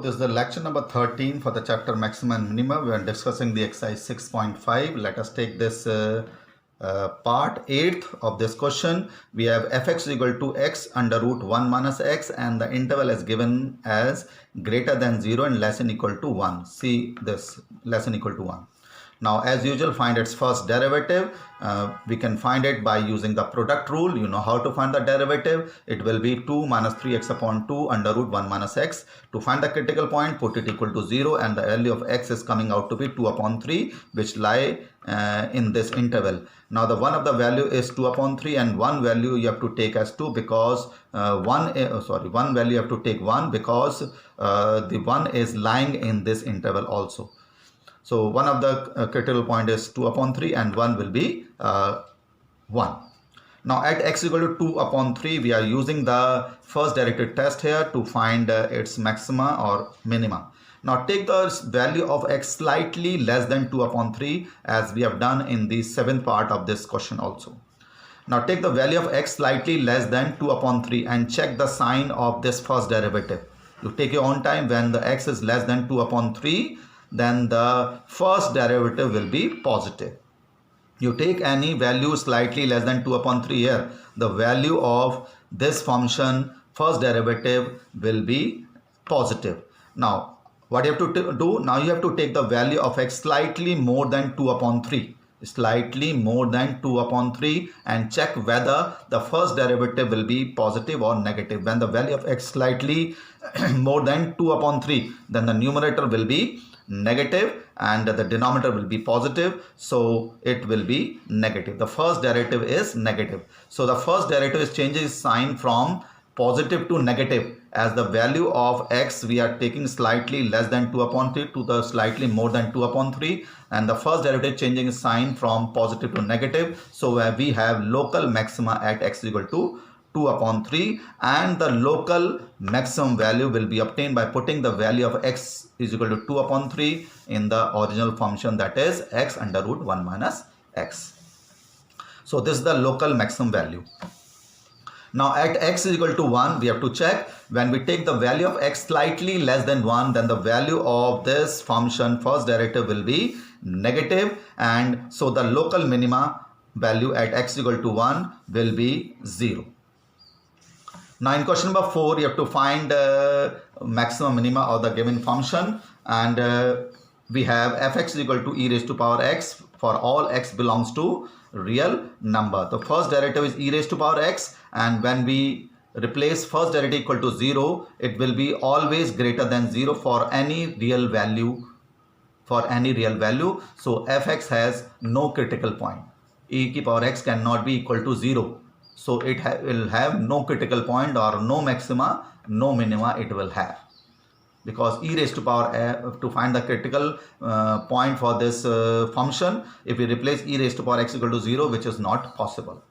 this is the lecture number 13 for the chapter maximum and minimum. We are discussing the exercise 6.5. Let us take this part 8th of this question. We have fx equal to x under root 1 minus x, and the interval is given as greater than 0 and less than equal to 1. See this, less than equal to 1. Now, as usual, find its first derivative. We can find it by using the product rule. You know how to find the derivative. It will be 2 minus 3x upon 2 under root 1 minus x. To find the critical point, put it equal to 0, and the value of x is coming out to be 2 upon 3, which lie in this interval. Now, the one of the value is 2 upon 3, and one value you have to take as 2 because one value you have to take 1 because the 1 is lying in this interval also. So one of the critical point is 2 upon 3 and 1 will be 1. Now at x equal to 2 upon 3, we are using the first derivative test here to find its maxima or minima. Now take the value of x slightly less than 2 upon 3 as we have done in the 7th part of this question also. Now take the value of x slightly less than 2 upon 3 and check the sign of this first derivative. You take your own time. When the x is less than 2 upon 3, then the first derivative will be positive. You take any value slightly less than 2 upon 3 here, the value of this function first derivative will be positive. Now what you have to do, now you have to take the value of x slightly more than 2 upon 3, slightly more than 2 upon 3, and check whether the first derivative will be positive or negative. When the value of x slightly more than 2 upon 3, then the numerator will be negative and the denominator will be positive, so it will be negative. The first derivative is negative, so the first derivative is changing sign from positive to negative, as the value of x we are taking slightly less than 2 upon 3 to the slightly more than 2 upon 3, and the first derivative changing sign from positive to negative. So we have local maxima at x equal to 2 upon 3, and the local maximum value will be obtained by putting the value of x is equal to 2 upon 3 in the original function, that is x under root 1 minus x. So this is the local maximum value. Now at x is equal to 1, we have to check. When we take the value of x slightly less than 1, then the value of this function first derivative will be negative, and so the local minima value at x equal to 1 will be 0. Now in question number 4, you have to find maximum minima of the given function, and we have fx is equal to e raised to power x for all x belongs to real number. The first derivative is e raised to power x, and when we replace first derivative equal to 0, it will be always greater than 0 for any real value. So fx has no critical point. E to power x cannot be equal to 0. So it will have no critical point or no maxima, no minima it will have. Because e raised to power to find the critical point for this function, if we replace e raised to power x equal to 0, which is not possible.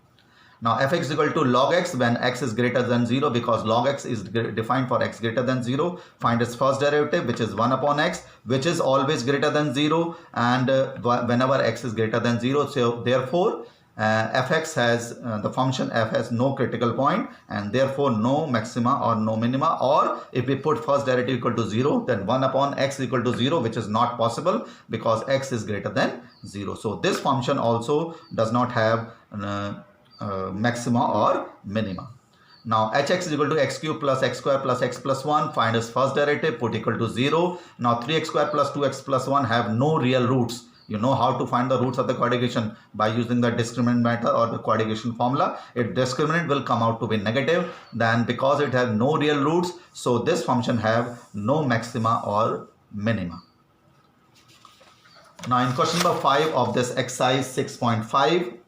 Now fx is equal to log x when x is greater than 0, because log x is defined for x greater than 0. Find its first derivative, which is 1 upon x, which is always greater than 0, and whenever x is greater than 0, so therefore fx has the function f has no critical point, and therefore no maxima or no minima. Or if we put first derivative equal to 0, then 1 upon x equal to 0, which is not possible because x is greater than 0. So this function also does not have maxima or minima. Now hx is equal to x cube plus x square plus x plus 1. Find its first derivative, put equal to 0. Now 3x square plus 2x plus 1 have no real roots. You know how to find the roots of the coadjuvation by using the discriminant method or the coadjuvation formula. If discriminant will come out to be negative, then because it has no real roots, so this function have no maxima or minima. Now in question number 5 of this exercise 6.5,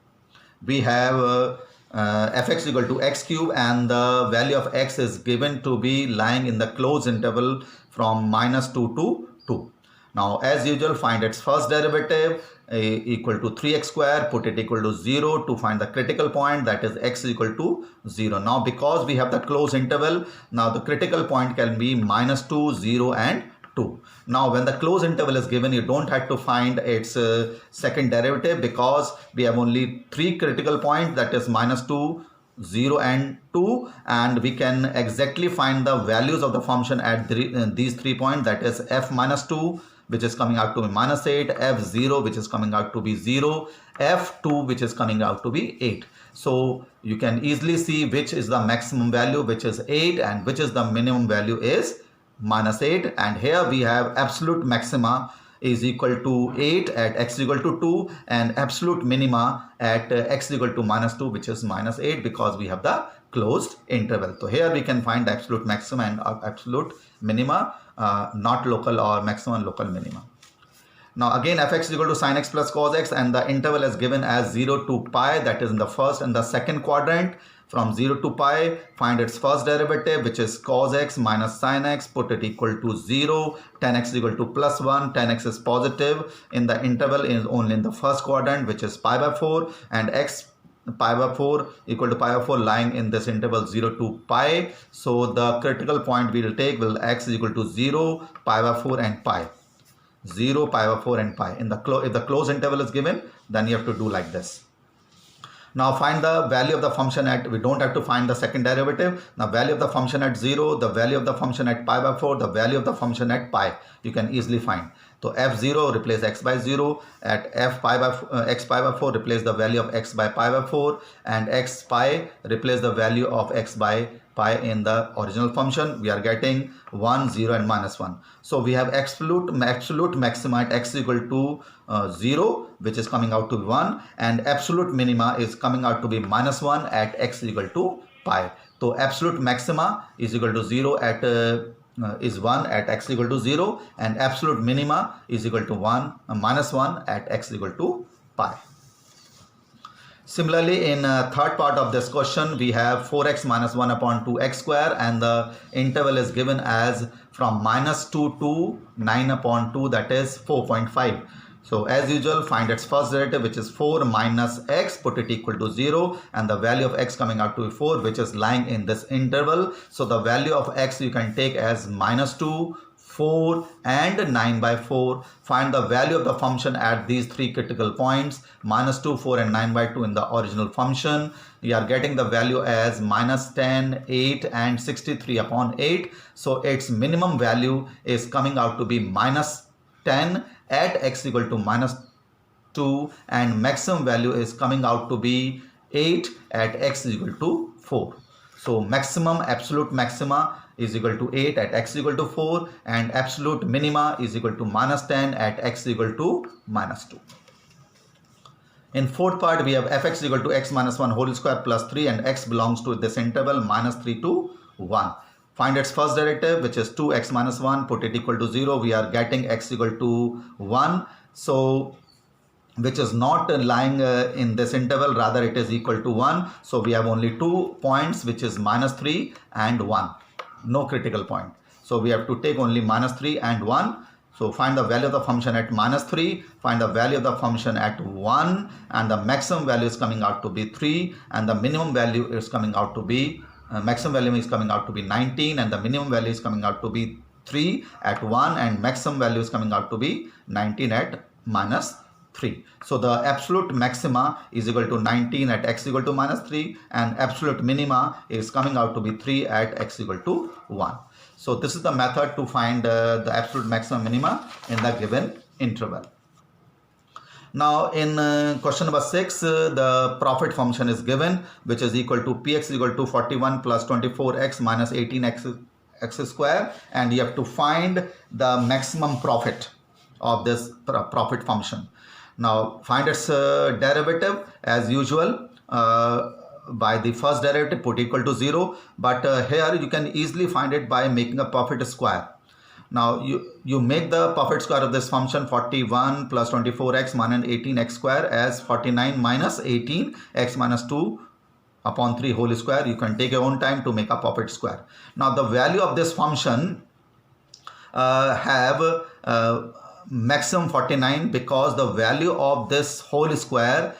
we have fx equal to x cube, and the value of x is given to be lying in the closed interval from -2 to 2. Now as usual, find its first derivative equal to 3x square, put it equal to 0 to find the critical point, that is x is equal to 0. Now because we have the closed interval, now the critical point can be -2, 0 and 2. Now when the closed interval is given, you don't have to find its second derivative because we have only 3 critical points, that is -2, 0 and 2, and we can exactly find the values of the function at these 3 points, that is f minus 2 which is coming out to be minus 8, f0 which is coming out to be 0, f2 which is coming out to be 8. So you can easily see which is the maximum value, which is 8, and which is the minimum value is minus 8. And here we have absolute maxima is equal to 8 at x equal to 2, and absolute minima at x equal to minus 2, which is minus 8, because we have the closed interval. So here we can find absolute maxima and absolute minima, not local or maximum and local minima. Now again, fx is equal to sin x plus cos x, and the interval is given as 0 to pi, that is in the first and the second quadrant. From 0 to pi, find its first derivative, which is cos x minus sin x, put it equal to 0, tan x is equal to plus 1, tan x is positive, in the interval is only in the first quadrant, which is pi by 4, and x pi by 4 equal to pi by 4 lying in this interval 0 to pi. So the critical point we will take will x is equal to 0, pi by 4 and pi. 0, pi by 4 and pi. If the closed interval is given, then you have to do like this. Now find the value of the function at, we don't have to find the second derivative. Now value of the function at 0, the value of the function at pi by 4, the value of the function at pi, you can easily find. So f0 replace x by 0, at x pi by 4 replace the value of x by pi by 4, and x pi replace the value of x by pi in the original function. We are getting 1, 0 and minus 1. So we have absolute maxima at x equal to 0, which is coming out to be 1, and absolute minima is coming out to be minus 1 at x equal to pi. So absolute maxima is equal to 0 at is 1 at x equal to 0, and absolute minima is equal to minus 1 at x equal to pi. Similarly, in third part of this question, we have 4x minus 1 upon 2x square, and the interval is given as from minus 2 to 9 upon 2, that is 4.5. So as usual, find its first derivative, which is 4 minus x, put it equal to 0, and the value of x coming out to be 4, which is lying in this interval. So the value of x you can take as minus 2, 4 and 9 by 4. Find the value of the function at these three critical points, minus 2, 4 and 9 by 2 in the original function. We are getting the value as minus 10, 8 and 63 upon 8. So its minimum value is coming out to be minus 10 at x equal to minus 2, and maximum value is coming out to be 8 at x equal to 4. So maximum, absolute maxima is equal to 8 at x equal to 4, and absolute minima is equal to minus 10 at x equal to minus 2. In fourth part, we have fx equal to x minus 1 whole square plus 3, and x belongs to this interval minus 3 to 1. Find its first derivative, which is 2x minus 1, put it equal to 0. We are getting x equal to 1. So which is not lying in this interval, rather it is equal to 1. So we have only 2 points, which is minus 3 and 1. No critical point. So we have to take only minus 3 and 1. So find the value of the function at minus 3, find the value of the function at 1, and the maximum value is coming out to be 3, and the minimum value is coming out to be maximum value is coming out to be 19, and the minimum value is coming out to be 3 at 1, and maximum value is coming out to be 19 at minus 3. So the absolute maxima is equal to 19 at x equal to minus 3, and absolute minima is coming out to be 3 at x equal to 1. So this is the method to find the absolute maximum minima in the given interval. Now in question number 6, the profit function is given, which is equal to px equal to 41 plus 24x minus 18x square, and you have to find the maximum profit of this profit function. Now find its derivative as usual. By the first derivative, put equal to 0, but here you can easily find it by making a profit square. Now you make the profit square of this function 41 plus 24x minus 18x square as 49 minus 18x minus 2 upon 3 whole square. You can take your own time to make a profit square. Now the value of this function have maximum 49, because the value of this whole square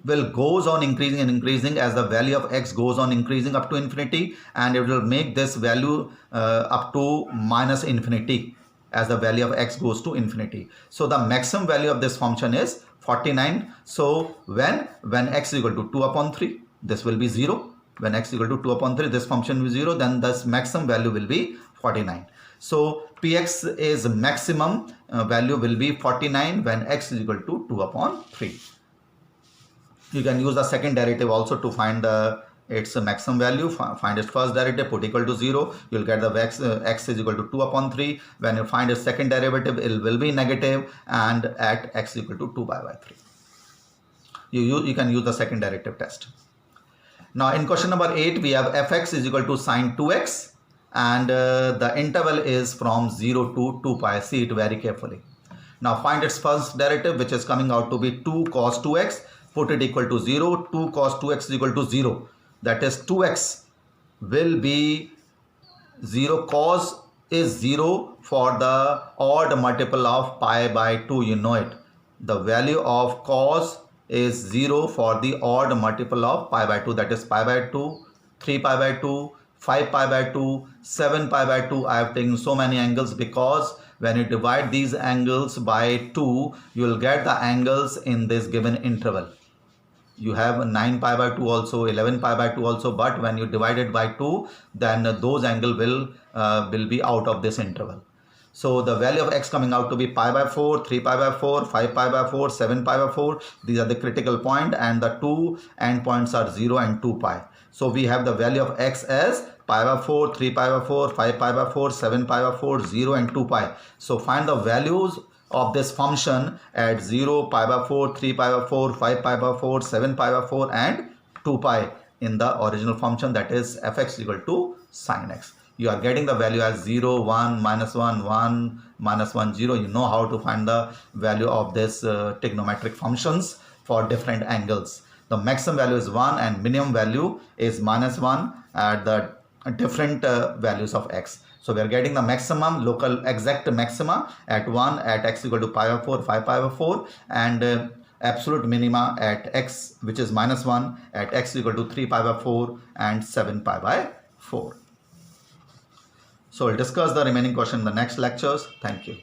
will goes on increasing and increasing as the value of x goes on increasing up to infinity, and it will make this value up to minus infinity as the value of x goes to infinity. So the maximum value of this function is 49. So when x is equal to 2 upon 3, this will be 0. When x equal to 2 upon 3, this function will be 0, then this maximum value will be 49. So Px is maximum value will be 49 when x is equal to 2 upon 3. You can use the second derivative also to find its maximum value. Find its first derivative, put equal to 0. You will get the x is equal to 2 upon 3. When you find its second derivative, it will be negative, and at x equal to 2 pi by 3. You can use the second derivative test. Now in question number 8, we have fx is equal to sine 2x, and the interval is from 0 to 2 pi. See it very carefully. Now find its first derivative, which is coming out to be 2 cos 2x. Put it equal to 0. 2 cos 2x is equal to 0. That is 2x will be 0. Cos is 0 for the odd multiple of pi by 2. You know it. The value of cos is 0 for the odd multiple of pi by 2. That is pi by 2, 3 pi by 2, 5 pi by 2, 7 pi by 2. I have taken so many angles because when you divide these angles by 2, you will get the angles in this given interval. You have 9 pi by 2 also, 11 pi by 2 also, but when you divide it by 2, then those angles will be out of this interval. So the value of x coming out to be pi by 4, 3 pi by 4, 5 pi by 4, 7 pi by 4. These are the critical point, and the two end points are 0 and 2 pi. So we have the value of x as pi by 4, 3 pi by 4, 5 pi by 4, 7 pi by 4, 0 and 2 pi. So find the values of this function at 0, pi by 4, 3 pi by 4, 5 pi by 4, 7 pi by 4 and 2 pi in the original function, that is fx equal to sine x. You are getting the value as 0, 1, minus 1, 1, minus 1, 0. You know how to find the value of this trigonometric functions for different angles. The maximum value is 1 and minimum value is minus 1 at the different values of x. So we are getting the maximum, local exact maxima at 1 at x equal to pi by 4, 5 pi by 4, and absolute minima at x, which is minus 1 at x equal to 3 pi by 4 and 7 pi by 4. So we'll discuss the remaining question in the next lectures. Thank you.